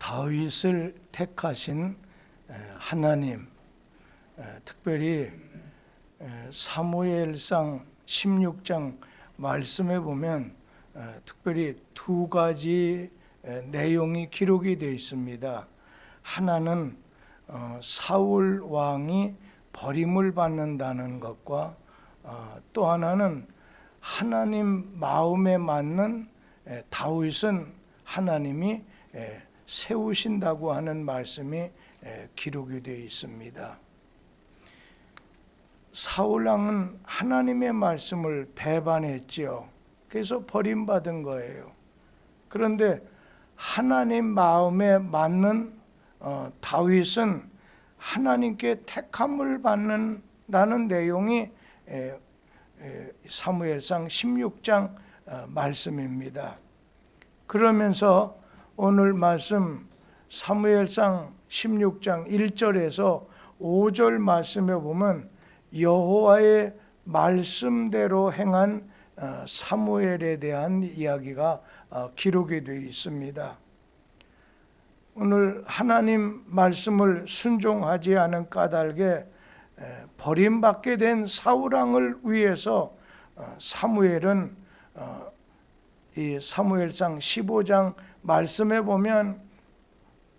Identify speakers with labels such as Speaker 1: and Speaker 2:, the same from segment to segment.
Speaker 1: 다윗을 택하신 하나님, 특별히 사무엘상 16장 말씀에 보면 특별히 두 가지 내용이 기록이 되어 있습니다. 하나는 사울 왕이 버림을 받는다는 것과 또 하나는 하나님 마음에 맞는 다윗은 하나님이 세우신다고 하는 말씀이 기록이 되어 있습니다. 사울 왕은 하나님의 말씀을 배반했지요. 그래서 버림받은 거예요. 그런데 하나님 마음에 맞는 다윗은 하나님께 택함을 받는다는 내용이 사무엘상 16장 말씀입니다. 그러면서 오늘 말씀 사무엘상 16장 1절에서 5절 말씀에 보면 여호와의 말씀대로 행한 사무엘에 대한 이야기가 기록이 되어 있습니다. 오늘 하나님 말씀을 순종하지 않은 까닭에 버림받게 된 사울 왕을 위해서 사무엘은 이 사무엘상 15장 말씀에 보면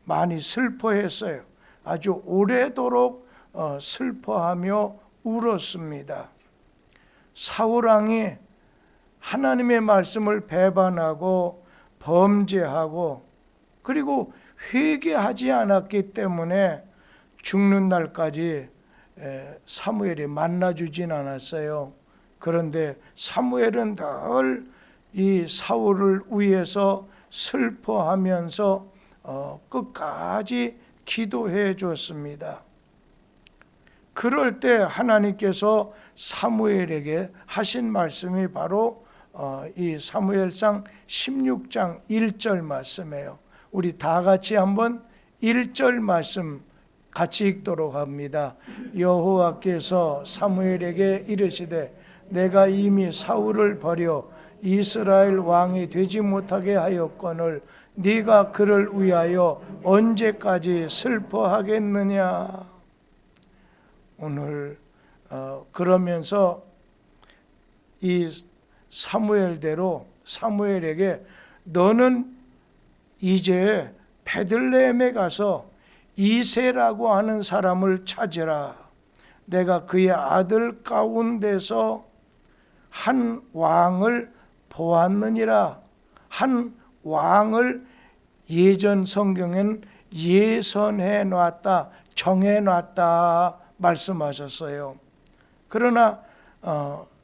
Speaker 1: 많이 슬퍼했어요. 아주 오래도록 슬퍼하며 울었습니다. 사울 왕이 하나님의 말씀을 배반하고 범죄하고 그리고 회개하지 않았기 때문에 죽는 날까지 사무엘이 만나주진 않았어요. 그런데 사무엘은 늘 이 사울을 위해서 슬퍼하면서 끝까지 기도해 줬습니다. 그럴 때 하나님께서 사무엘에게 하신 말씀이 바로 이 사무엘상 16장 1절 말씀이에요. 우리 다 같이 한번 1절 말씀 같이 읽도록 합니다. 여호와께서 사무엘에게 이르시되 내가 이미 사울을 버려 이스라엘 왕이 되지 못하게 하였거늘 네가 그를 위하여 언제까지 슬퍼하겠느냐. 오늘 그러면서 이 사무엘대로 사무엘에게 너는 이제 베들레헴에 가서 이새라고 하는 사람을 찾으라. 내가 그의 아들 가운데서 한 왕을 보았느니라. 한 왕을 예전 성경엔 예선해 놨다, 정해 놨다 말씀하셨어요. 그러나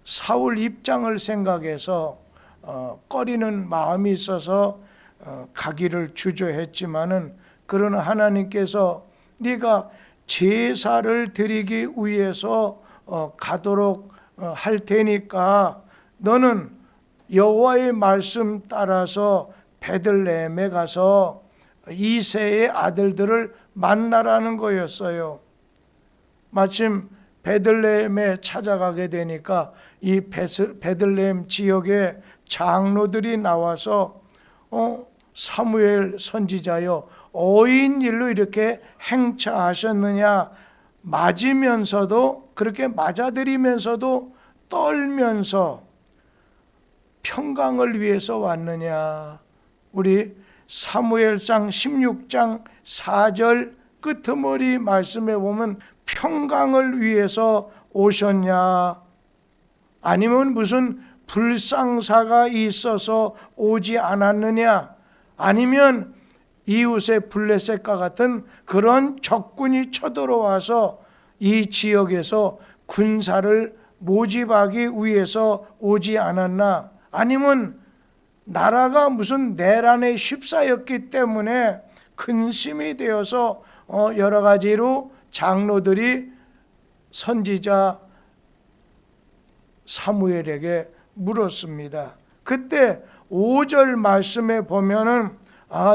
Speaker 1: 사울 입장을 생각해서 꺼리는 마음이 있어서 가기를 주저했지만은 그러나 하나님께서 네가 제사를 드리기 위해서 가도록 할 테니까 너는 여호와의 말씀 따라서 베들레헴에 가서 이새의 아들들을 만나라는 거였어요. 마침 베들레헴에 찾아가게 되니까 이 베들레헴 지역의 장로들이 나와서 사무엘 선지자여 어인 일로 이렇게 행차하셨느냐, 맞으면서도 그렇게 맞아들이면서도 떨면서 평강을 위해서 왔느냐. 우리 사무엘상 16장 4절 끄트머리 말씀에 보면 평강을 위해서 오셨냐, 아니면 무슨 불상사가 있어서 오지 않았느냐, 아니면 이웃의 블레셋과 같은 그런 적군이 쳐들어와서 이 지역에서 군사를 모집하기 위해서 오지 않았나, 아니면 나라가 무슨 내란에 휩싸였기 때문에 근심이 되어서 여러 가지로 장로들이 선지자 사무엘에게 물었습니다. 그때 5절 말씀에 보면은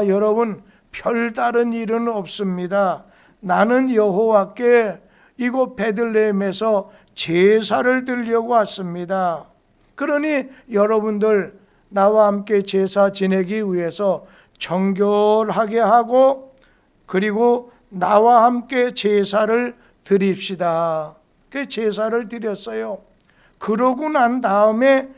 Speaker 1: 여러분 별다른 일은 없습니다. 나는 여호와께 이곳 베들레헴에서 제사를 드리려고 왔습니다. 그러니 여러분들 나와 함께 제사 지내기 위해서 정결하게 하고 그리고 나와 함께 제사를 드립시다. 그 제사를 드렸어요. 그러고 난 다음에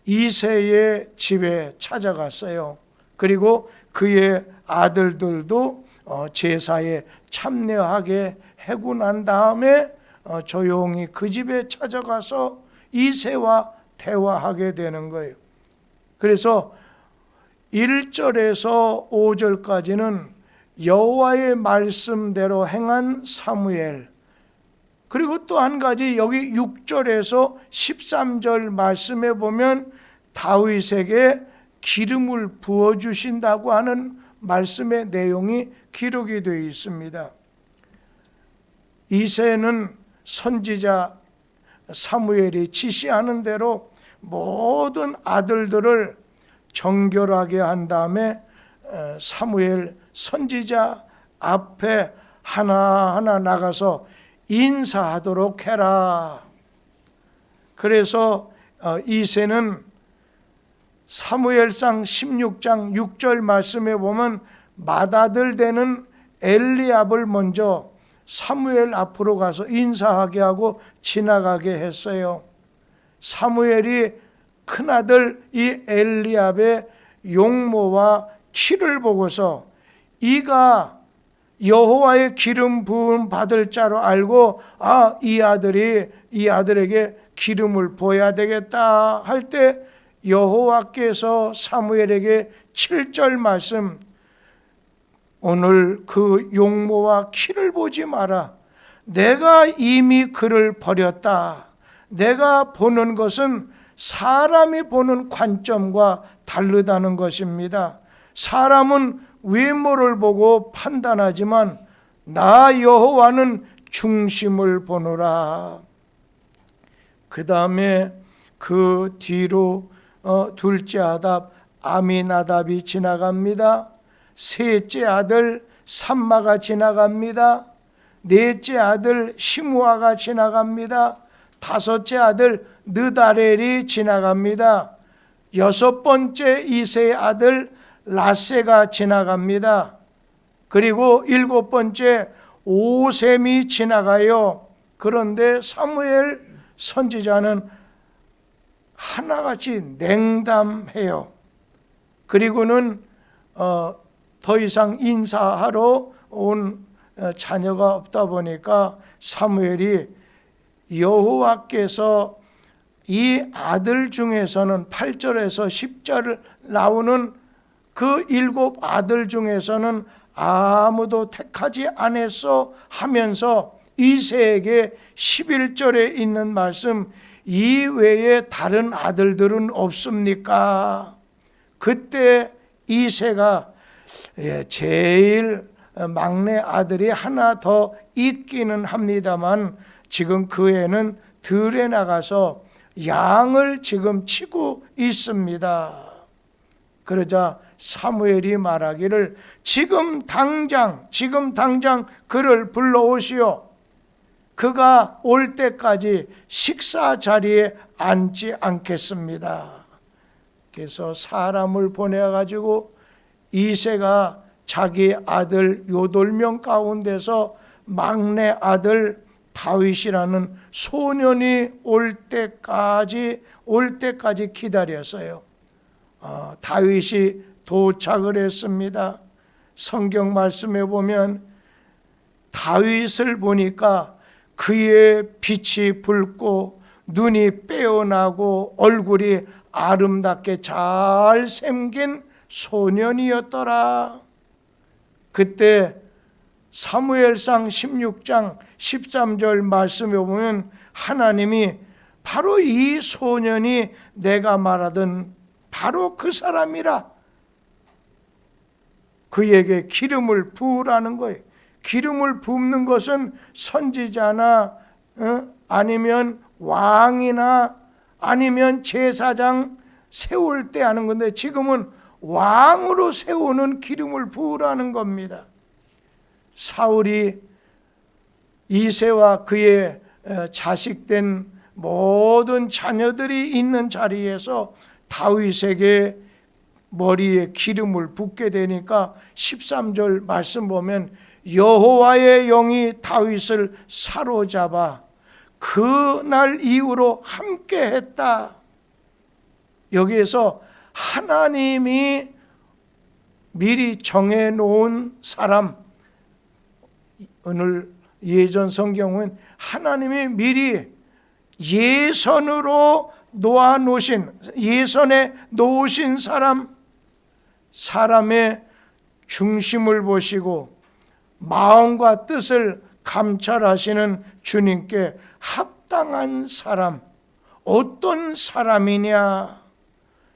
Speaker 1: 이새의 집에 찾아갔어요. 그리고 그의 아들들도 제사에 참여하게 하고 난 다음에 조용히 그 집에 찾아가서 이새와 대화하게 되는 거예요. 그래서 1절에서 5절까지는 여호와의 말씀대로 행한 사무엘, 그리고 또 한 가지 여기 6절에서 13절 말씀에 보면 다윗에게 기름을 부어주신다고 하는 말씀의 내용이 기록이 되어 있습니다. 이새는 선지자 사무엘이 지시하는 대로 모든 아들들을 정결하게 한 다음에 사무엘 선지자 앞에 하나하나 나가서 인사하도록 해라. 그래서 이새는 사무엘상 16장 6절 말씀에 보면 맏아들 되는 엘리압을 먼저 사무엘 앞으로 가서 인사하게 하고 지나가게 했어요. 사무엘이 큰아들 이 엘리압의 용모와 키를 보고서 이가 여호와의 기름 부음 받을 자로 알고 이 아들에게 기름을 부어야 되겠다 할 때 여호와께서 사무엘에게 7절 말씀, 오늘 그 용모와 키를 보지 마라. 내가 이미 그를 버렸다. 내가 보는 것은 사람이 보는 관점과 다르다는 것입니다. 사람은 외모를 보고 판단하지만 나 여호와는 중심을 보노라. 그 다음에 그 뒤로 둘째 아답 아미나답이 지나갑니다. 셋째 아들 삼마가 지나갑니다. 넷째 아들 시므아가 지나갑니다. 다섯째 아들 느다렐이 지나갑니다. 여섯 번째 이새의 아들 라세가 지나갑니다. 그리고 일곱 번째 오셈이 지나가요. 그런데 사무엘 선지자는 하나같이 냉담해요. 그리고는 더 이상 인사하러 온 자녀가 없다 보니까 사무엘이 여호와께서 이 아들 중에서는 8절에서 10절 나오는 그 7 아들 중에서는 아무도 택하지 않았어 하면서 이새에게 11절에 있는 말씀, 이 외에 다른 아들들은 없습니까? 그때 이새가 제일 막내 아들이 하나 더 있기는 합니다만 지금 그 애는 들에 나가서 양을 지금 치고 있습니다. 그러자 사무엘이 말하기를 지금 당장 그를 불러오시오. 그가 올 때까지 식사 자리에 앉지 않겠습니다. 그래서 사람을 보내가지고 이새가 자기 아들 요돌명 가운데서 막내 아들 다윗이라는 소년이 올 때까지 기다렸어요. 다윗이 도착을 했습니다. 성경 말씀에 보면 다윗을 보니까 그의 빛이 붉고 눈이 빼어나고 얼굴이 아름답게 잘 생긴 소년이었더라. 그때 사무엘상 16장 13절 말씀에 보면 하나님이 바로 이 소년이 내가 말하던 바로 그 사람이라, 그에게 기름을 부으라는 거예요. 기름을 붓는 것은 선지자나 아니면 왕이나 아니면 제사장 세울 때 하는 건데 지금은 왕으로 세우는 기름을 부으라는 겁니다. 사울이 이새와 그의 자식된 모든 자녀들이 있는 자리에서 다윗에게 머리에 기름을 붓게 되니까 13절 말씀 보면 여호와의 영이 다윗을 사로잡아 그날 이후로 함께 했다. 여기에서 하나님이 미리 정해놓은 사람, 오늘 예전 성경은 하나님이 미리 예선으로 예선에 놓으신 사람의 중심을 보시고 마음과 뜻을 감찰하시는 주님께 합당한 사람, 어떤 사람이냐?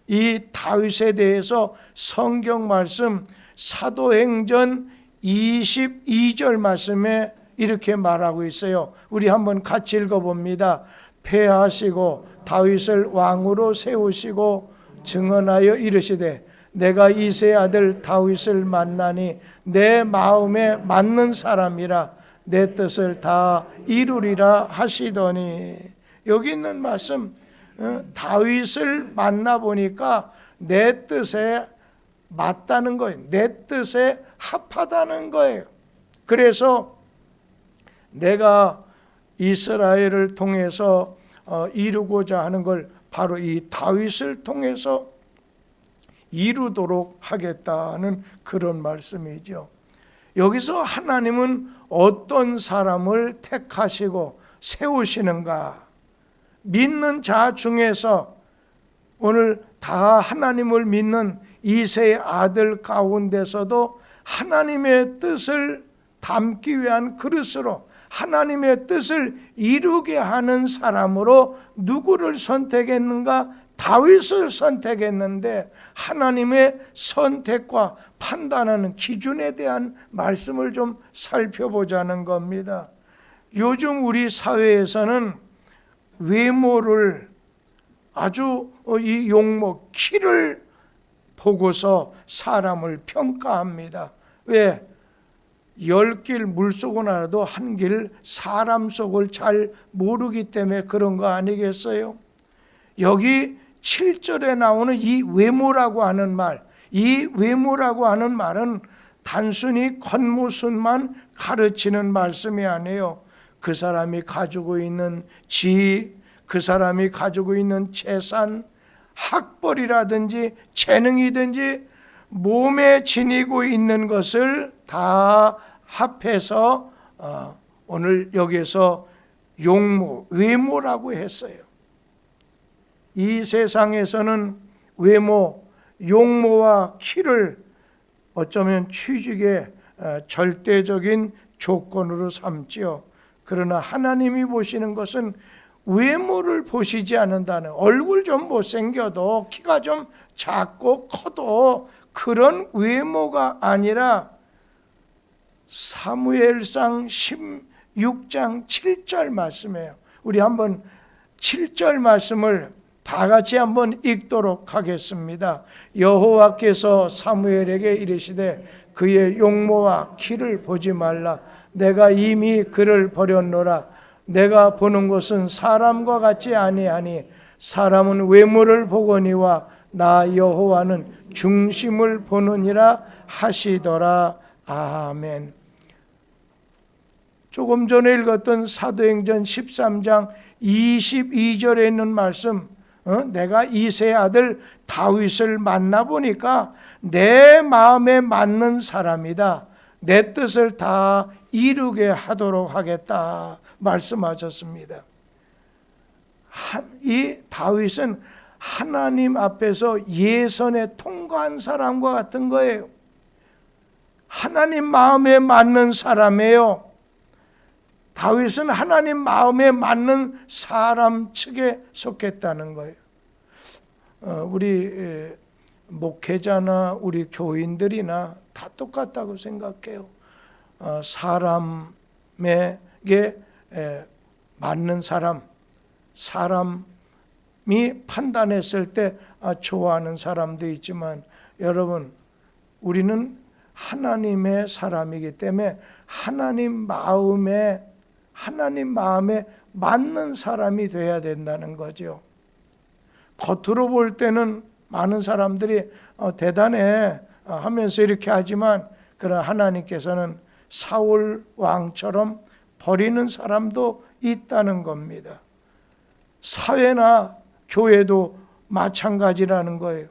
Speaker 1: 이 다윗에 대해서 성경 말씀 사도행전 22절 말씀에 이렇게 말하고 있어요. 우리 한번 같이 읽어봅니다. 폐하시고 다윗을 왕으로 세우시고 증언하여 이르시되 내가 이새의 아들 다윗을 만나니 내 마음에 맞는 사람이라 내 뜻을 다 이루리라 하시더니, 여기 있는 말씀 다윗을 만나보니까 내 뜻에 맞다는 거예요. 내 뜻에 합하다는 거예요. 그래서 내가 이스라엘을 통해서 이루고자 하는 걸 바로 이 다윗을 통해서 이루도록 하겠다는 그런 말씀이죠. 여기서 하나님은 어떤 사람을 택하시고 세우시는가? 믿는 자 중에서 오늘 다 하나님을 믿는 이새의 아들 가운데서도 하나님의 뜻을 담기 위한 그릇으로 하나님의 뜻을 이루게 하는 사람으로 누구를 선택했는가? 다윗을 선택했는데 하나님의 선택과 판단하는 기준에 대한 말씀을 좀 살펴보자는 겁니다. 요즘 우리 사회에서는 외모를 아주 이 용모, 키를 보고서 사람을 평가합니다. 왜? 10길 물속은 알아도 한 길 사람 속을 잘 모르기 때문에 그런 거 아니겠어요? 여기 7절에 나오는 이 외모라고 하는 말, 이 외모라고 하는 말은 단순히 겉모습만 가르치는 말씀이 아니에요. 그 사람이 가지고 있는 지위, 그 사람이 가지고 있는 재산, 학벌이라든지 재능이든지 몸에 지니고 있는 것을 다 합해서 오늘 여기서 용모, 외모라고 했어요. 이 세상에서는 외모, 용모와 키를 어쩌면 취직의 절대적인 조건으로 삼지요. 그러나 하나님이 보시는 것은 외모를 보시지 않는다는, 얼굴 좀 못생겨도 키가 좀 작고 커도 그런 외모가 아니라 사무엘상 16장 7절 말씀이에요. 우리 한번 7절 말씀을 다 같이 한번 읽도록 하겠습니다. 여호와께서 사무엘에게 이르시되 그의 용모와 키를 보지 말라. 내가 이미 그를 버렸노라. 내가 보는 것은 사람과 같지 아니하니 사람은 외모를 보거니와 나 여호와는 중심을 보느니라 하시더라. 아멘. 조금 전에 읽었던 사도행전 13장 22절에 있는 말씀, 내가 이새의 아들 다윗을 만나보니까 내 마음에 맞는 사람이다. 내 뜻을 다 이루게 하도록 하겠다 말씀하셨습니다. 이 다윗은 하나님 앞에서 예선에 통과한 사람과 같은 거예요. 하나님 마음에 맞는 사람이에요. 다윗은 하나님 마음에 맞는 사람 측에 속했다는 거예요. 우리 목회자나 우리 교인들이나 다 똑같다고 생각해요. 사람에게 맞는 사람이 판단했을 때 좋아하는 사람도 있지만, 여러분, 우리는 하나님의 사람이기 때문에 하나님 마음에 맞는 사람이 돼야 된다는 거죠. 겉으로 볼 때는 많은 사람들이 대단해 하면서 이렇게 하지만, 그러나 하나님께서는 사울 왕처럼 버리는 사람도 있다는 겁니다. 사회나 교회도 마찬가지라는 거예요.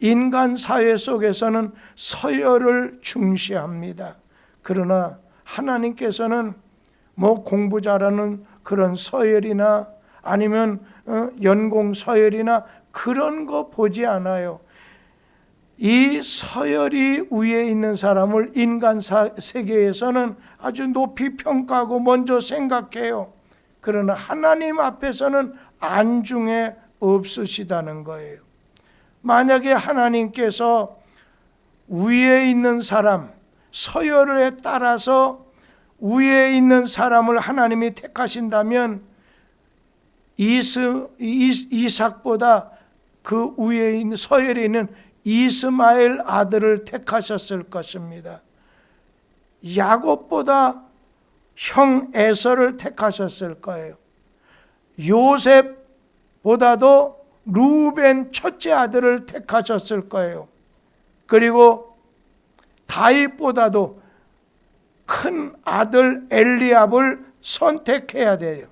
Speaker 1: 인간 사회 속에서는 서열을 중시합니다. 그러나 하나님께서는 공부 잘하는 그런 서열이나 아니면 연공 서열이나 그런 거 보지 않아요. 이 서열이 위에 있는 사람을 인간 세계에서는 아주 높이 평가하고 먼저 생각해요. 그러나 하나님 앞에서는 안중에 없으시다는 거예요. 만약에 하나님께서 위에 있는 사람, 서열에 따라서 위에 있는 사람을 하나님이 택하신다면 이삭보다 그 위에 있는 서열에 있는 이스마엘 아들을 택하셨을 것입니다. 야곱보다 형 에서를 택하셨을 거예요. 요셉보다도 루벤 첫째 아들을 택하셨을 거예요. 그리고 다윗보다도 큰 아들 엘리압을 선택해야 돼요.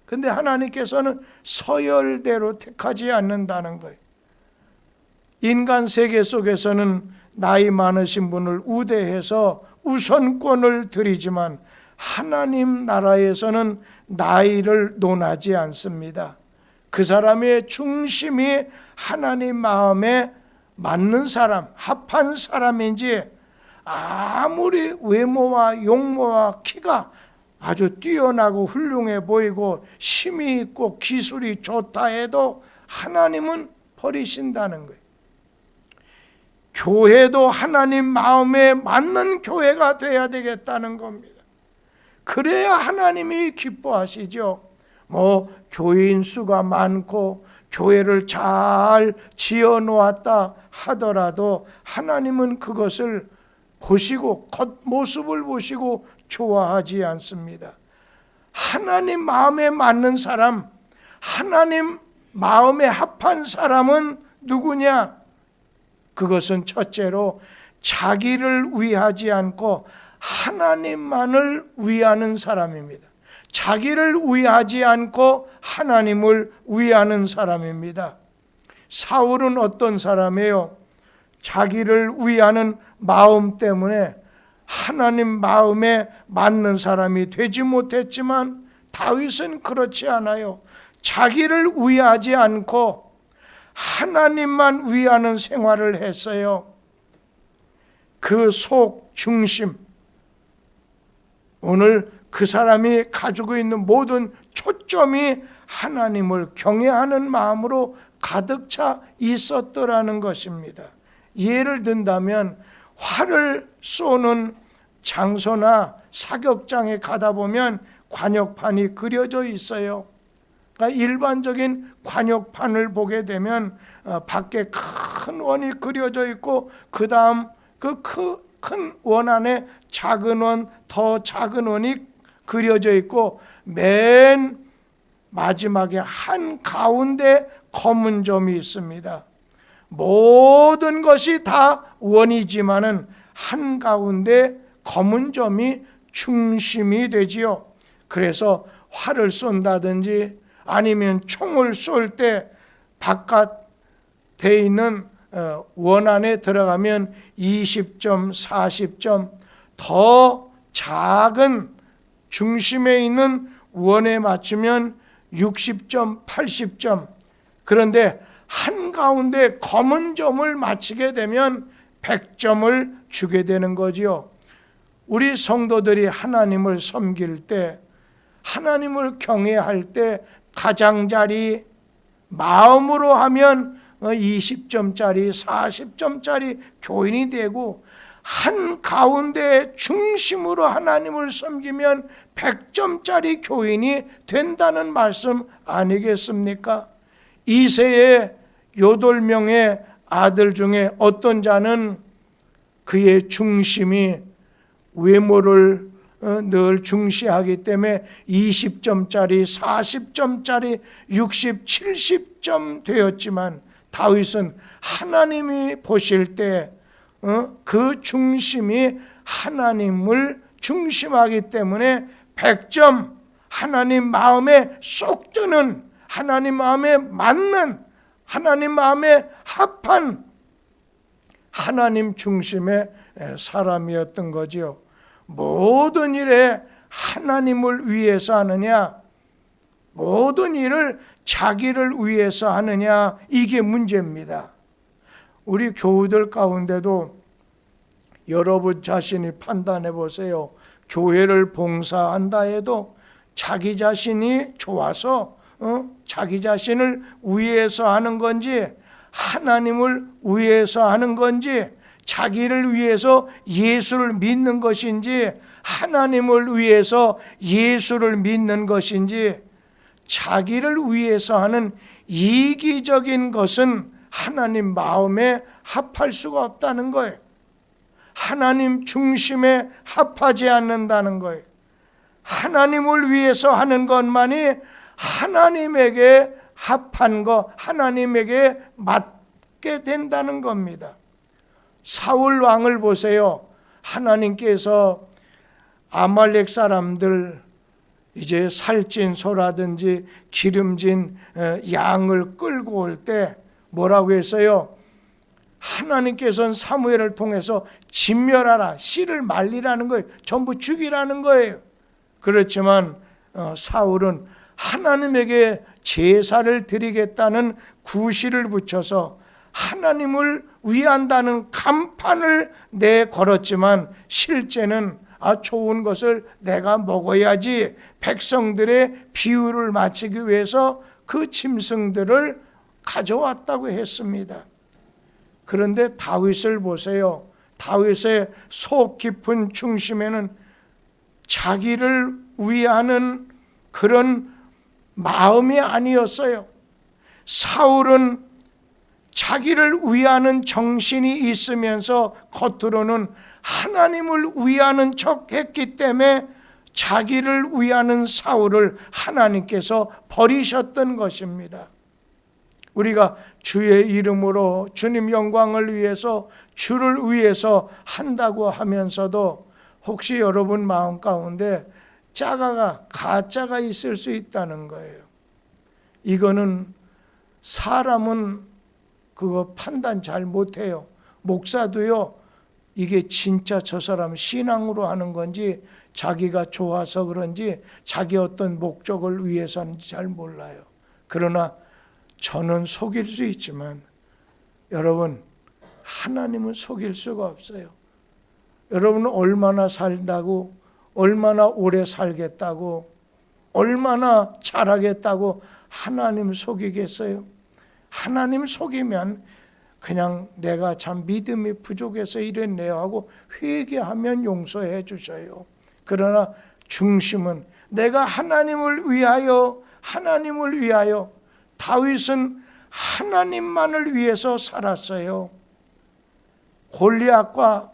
Speaker 1: 근데 하나님께서는 서열대로 택하지 않는다는 거예요. 인간 세계 속에서는 나이 많으신 분을 우대해서 우선권을 드리지만 하나님 나라에서는 나이를 논하지 않습니다. 그 사람의 중심이 하나님 마음에 맞는 사람, 합한 사람인지, 아무리 외모와 용모와 키가 아주 뛰어나고 훌륭해 보이고 힘이 있고 기술이 좋다 해도 하나님은 버리신다는 거예요. 교회도 하나님 마음에 맞는 교회가 돼야 되겠다는 겁니다. 그래야 하나님이 기뻐하시죠. 교인 수가 많고 교회를 잘 지어 놓았다 하더라도 하나님은 그것을 보시고 겉모습을 보시고 좋아하지 않습니다. 하나님 마음에 맞는 사람, 하나님 마음에 합한 사람은 누구냐? 그것은 첫째로 자기를 위하지 않고 하나님만을 위하는 사람입니다. 자기를 위하지 않고 하나님을 위하는 사람입니다. 사울은 어떤 사람이에요? 자기를 위하는 마음 때문에 하나님 마음에 맞는 사람이 되지 못했지만 다윗은 그렇지 않아요. 자기를 위하지 않고 하나님만 위하는 생활을 했어요. 그 속 중심, 오늘 그 사람이 가지고 있는 모든 초점이 하나님을 경외하는 마음으로 가득 차 있었더라는 것입니다. 예를 든다면 활을 쏘는 장소나 사격장에 가다 보면 관역판이 그려져 있어요. 그러니까 일반적인 관역판을 보게 되면 밖에 큰 원이 그려져 있고 그 다음 그 큰 원 안에 작은 원, 더 작은 원이 그려져 있고 맨 마지막에 한 가운데 검은 점이 있습니다. 모든 것이 다 원이지만은 한 가운데 검은 점이 중심이 되지요. 그래서 활을 쏜다든지 아니면 총을 쏠 때 바깥에 있는 원 안에 들어가면 20점, 40점, 더 작은 중심에 있는 원에 맞추면 60점, 80점. 그런데 한가운데 검은 점을 맞히게 되면 100점을 주게 되는 거지요. 우리 성도들이 하나님을 섬길 때, 하나님을 경외할 때 가장자리 마음으로 하면 20점짜리, 40점짜리 교인이 되고 한가운데 중심으로 하나님을 섬기면 100점짜리 교인이 된다는 말씀 아니겠습니까? 이새의 8명의 아들 중에 어떤 자는 그의 중심이 외모를 늘 중시하기 때문에 20점짜리, 40점짜리, 60, 70점 되었지만 다윗은 하나님이 보실 때 그 중심이 하나님을 중심하기 때문에 100점, 하나님 마음에 쏙 드는, 하나님 마음에 맞는, 하나님 마음에 합한 하나님 중심의 사람이었던 거지요. 모든 일에 하나님을 위해서 하느냐, 모든 일을 자기를 위해서 하느냐, 이게 문제입니다. 우리 교우들 가운데도 여러분 자신이 판단해 보세요. 교회를 봉사한다 해도 자기 자신이 좋아서 자기 자신을 위해서 하는 건지, 하나님을 위해서 하는 건지, 자기를 위해서 예수를 믿는 것인지, 하나님을 위해서 예수를 믿는 것인지, 자기를 위해서 하는 이기적인 것은 하나님 마음에 합할 수가 없다는 거예요. 하나님 중심에 합하지 않는다는 거예요. 하나님을 위해서 하는 것만이 하나님에게 합한 것, 하나님에게 맞게 된다는 겁니다. 사울 왕을 보세요. 하나님께서 아말렉 사람들 이제 살찐 소라든지 기름진 양을 끌고 올 때 뭐라고 했어요? 하나님께서는 사무엘을 통해서 진멸하라, 씨를 말리라는 거예요. 전부 죽이라는 거예요. 그렇지만 사울은 하나님에게 제사를 드리겠다는 구실을 붙여서 하나님을 위한다는 간판을 내걸었지만 실제는 좋은 것을 내가 먹어야지, 백성들의 비유를 맞추기 위해서 그 짐승들을 가져왔다고 했습니다. 그런데 다윗을 보세요. 다윗의 속 깊은 중심에는 자기를 위하는 그런 마음이 아니었어요. 사울은 자기를 위하는 정신이 있으면서 겉으로는 하나님을 위하는 척 했기 때문에 자기를 위하는 사울을 하나님께서 버리셨던 것입니다. 우리가 주의 이름으로 주님 영광을 위해서, 주를 위해서 한다고 하면서도 혹시 여러분 마음 가운데 가짜가 있을 수 있다는 거예요. 이거는 사람은 그거 판단 잘 못해요. 목사도요, 이게 진짜 저 사람 신앙으로 하는 건지, 자기가 좋아서 그런지, 자기 어떤 목적을 위해서 하는지 잘 몰라요. 그러나 저는 속일 수 있지만 여러분, 하나님은 속일 수가 없어요. 여러분은 얼마나 살다고, 얼마나 오래 살겠다고, 얼마나 잘하겠다고 하나님 속이겠어요? 하나님 속이면 그냥 내가 참 믿음이 부족해서 이랬네요 하고 회개하면 용서해 주셔요. 그러나 중심은 내가 하나님을 위하여, 하나님을 위하여. 다윗은 하나님만을 위해서 살았어요. 골리앗과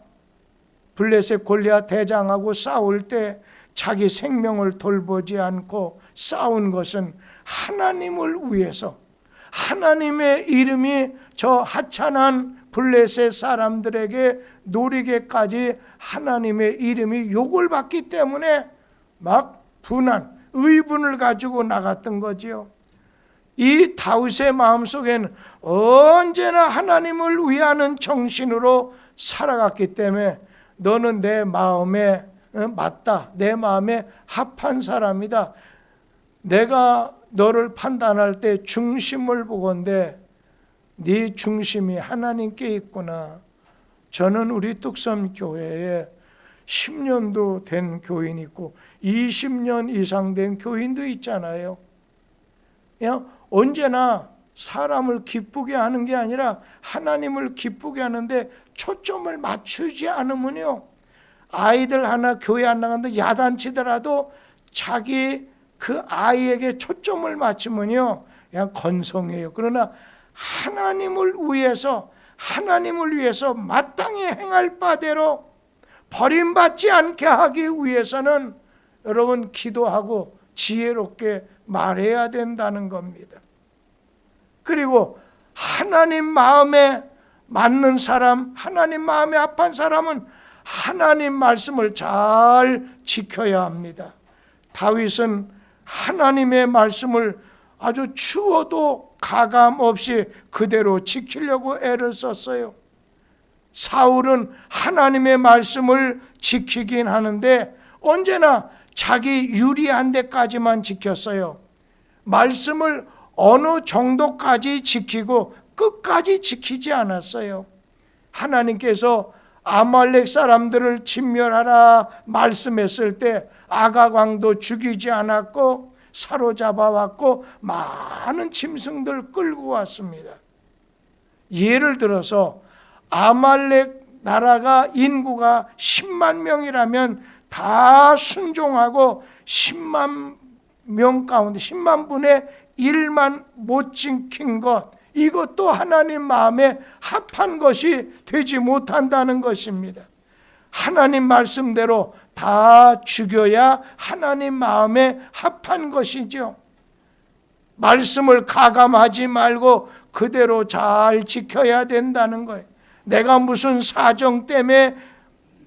Speaker 1: 블레셋 골리앗 대장하고 싸울 때 자기 생명을 돌보지 않고 싸운 것은 하나님을 위해서, 하나님의 이름이 저 하찮은 블레셋 사람들에게 노리게까지 하나님의 이름이 욕을 받기 때문에 막 분한, 의분을 가지고 나갔던 거지요. 이 다윗의 마음속에는 언제나 하나님을 위하는 정신으로 살아갔기 때문에 너는 내 마음에 맞다, 내 마음에 합한 사람이다. 내가 너를 판단할 때 중심을 보건대 네 중심이 하나님께 있구나. 저는 우리 뚝섬 교회에 10년도 된 교인이 있고 20년 이상 된 교인도 있잖아요. 그냥 언제나 사람을 기쁘게 하는 게 아니라 하나님을 기쁘게 하는데 초점을 맞추지 않으면요, 아이들 하나 교회 안 나가는데 야단치더라도 자기 그 아이에게 초점을 맞추면요 그냥 건성해요. 그러나 하나님을 위해서 마땅히 행할 바대로 버림받지 않게 하기 위해서는 여러분 기도하고 지혜롭게 말해야 된다는 겁니다. 그리고 하나님 마음에 맞는 사람, 하나님 마음에 합한 사람은 하나님 말씀을 잘 지켜야 합니다. 다윗은 하나님의 말씀을 아주 추워도 가감 없이 그대로 지키려고 애를 썼어요. 사울은 하나님의 말씀을 지키긴 하는데 언제나 자기 유리한 데까지만 지켰어요. 말씀을 어느 정도까지 지키고 끝까지 지키지 않았어요. 하나님께서 아말렉 사람들을 진멸하라 말씀했을 때 아각 왕도 죽이지 않았고 사로잡아 왔고 많은 짐승들 끌고 왔습니다. 예를 들어서 아말렉 나라가 인구가 10만 명이라면 다 순종하고 10만 명 가운데 10만 분의 1만 못 지킨 것, 이것도 하나님 마음에 합한 것이 되지 못한다는 것입니다. 하나님 말씀대로 다 죽여야 하나님 마음에 합한 것이죠. 말씀을 가감하지 말고 그대로 잘 지켜야 된다는 거예요. 내가 무슨 사정 때문에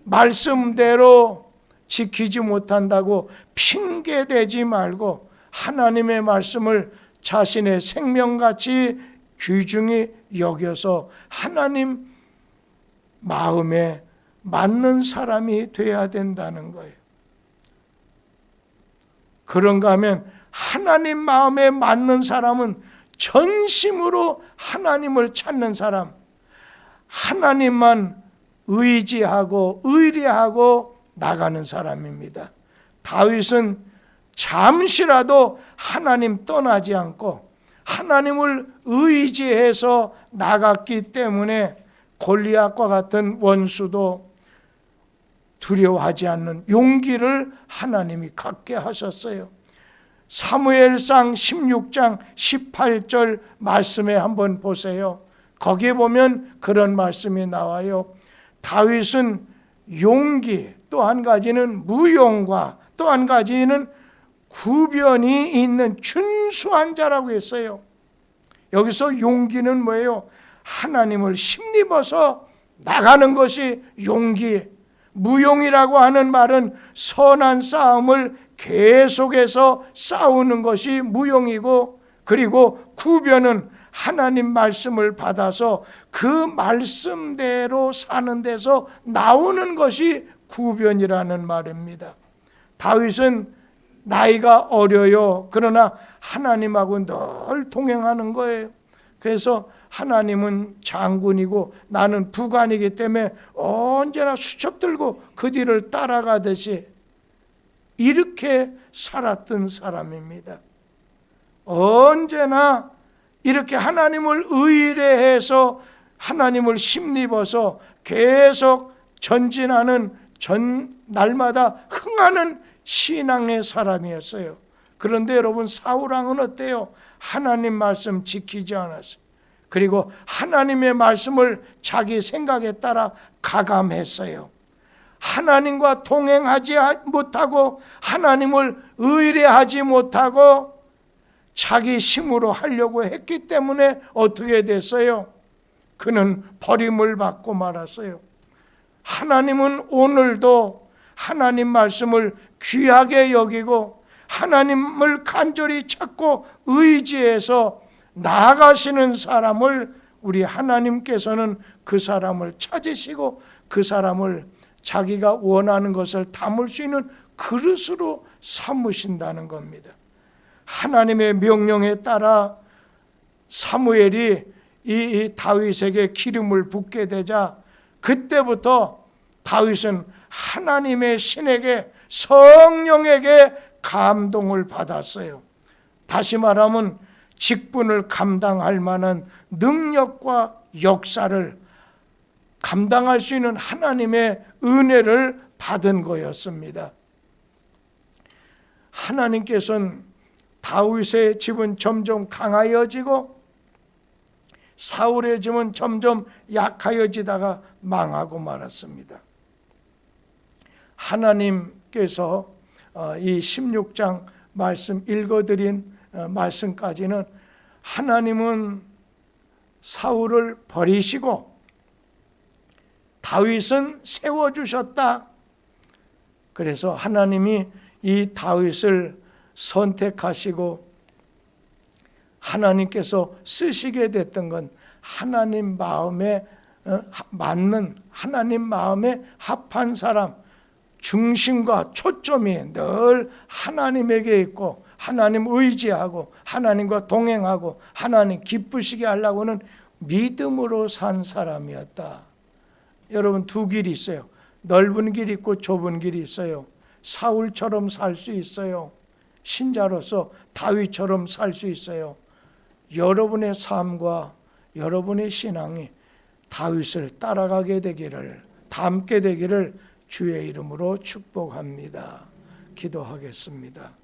Speaker 1: 말씀대로 지키지 못한다고 핑계대지 말고 하나님의 말씀을 자신의 생명같이 귀중히 여겨서 하나님 마음에 맞는 사람이 돼야 된다는 거예요. 그런가 하면 하나님 마음에 맞는 사람은 전심으로 하나님을 찾는 사람, 하나님만 의지하고 의뢰하고 나가는 사람입니다. 다윗은 잠시라도 하나님 떠나지 않고 하나님을 의지해서 나갔기 때문에 골리앗과 같은 원수도 두려워하지 않는 용기를 하나님이 갖게 하셨어요. 사무엘상 16장 18절 말씀에 한번 보세요. 거기에 보면 그런 말씀이 나와요. 다윗은 용기, 또 한 가지는 무용과 또 한 가지는 구변이 있는 준수한 자라고 했어요. 여기서 용기는 뭐예요? 하나님을 힘입어서 나가는 것이 용기. 무용이라고 하는 말은 선한 싸움을 계속해서 싸우는 것이 무용이고, 그리고 구변은 하나님 말씀을 받아서 그 말씀대로 사는 데서 나오는 것이 구변이라는 말입니다. 다윗은 나이가 어려요. 그러나 하나님하고 늘 동행하는 거예요. 그래서 하나님은 장군이고 나는 부관이기 때문에 언제나 수첩 들고 그 뒤를 따라가듯이 이렇게 살았던 사람입니다. 언제나 이렇게 하나님을 의뢰해서 하나님을 힘입어서 계속 전진하는 날마다 흥하는 신앙의 사람이었어요. 그런데 여러분, 사울왕은 어때요? 하나님 말씀 지키지 않았어요. 그리고 하나님의 말씀을 자기 생각에 따라 가감했어요. 하나님과 동행하지 못하고 하나님을 의뢰하지 못하고 자기 힘으로 하려고 했기 때문에 어떻게 됐어요? 그는 버림을 받고 말았어요. 하나님은 오늘도 하나님 말씀을 귀하게 여기고 하나님을 간절히 찾고 의지해서 나아가시는 사람을 우리 하나님께서는 그 사람을 찾으시고 그 사람을 자기가 원하는 것을 담을 수 있는 그릇으로 삼으신다는 겁니다. 하나님의 명령에 따라 사무엘이 이 다윗에게 기름을 붓게 되자 그때부터 다윗은 하나님의 신에게 성령에게 감동을 받았어요. 다시 말하면 직분을 감당할 만한 능력과 역사를 감당할 수 있는 하나님의 은혜를 받은 거였습니다. 하나님께서는 다윗의 집은 점점 강하여지고 사울의 집은 점점 약하여지다가 망하고 말았습니다. 하나님께서 이 16장 말씀 읽어드린 말씀까지는 하나님은 사울을 버리시고 다윗은 세워주셨다. 그래서 하나님이 이 다윗을 선택하시고 하나님께서 쓰시게 됐던 건 하나님 마음에 맞는, 하나님 마음에 합한 사람, 중심과 초점이 늘 하나님에게 있고 하나님 의지하고 하나님과 동행하고 하나님 기쁘시게 하려고는 믿음으로 산 사람이었다. 여러분, 두 길이 있어요. 넓은 길이 있고 좁은 길이 있어요. 사울처럼 살 수 있어요. 신자로서 다윗처럼 살 수 있어요. 여러분의 삶과 여러분의 신앙이 다윗을 따라가게 되기를, 닮게 되기를 주의 이름으로 축복합니다. 기도하겠습니다.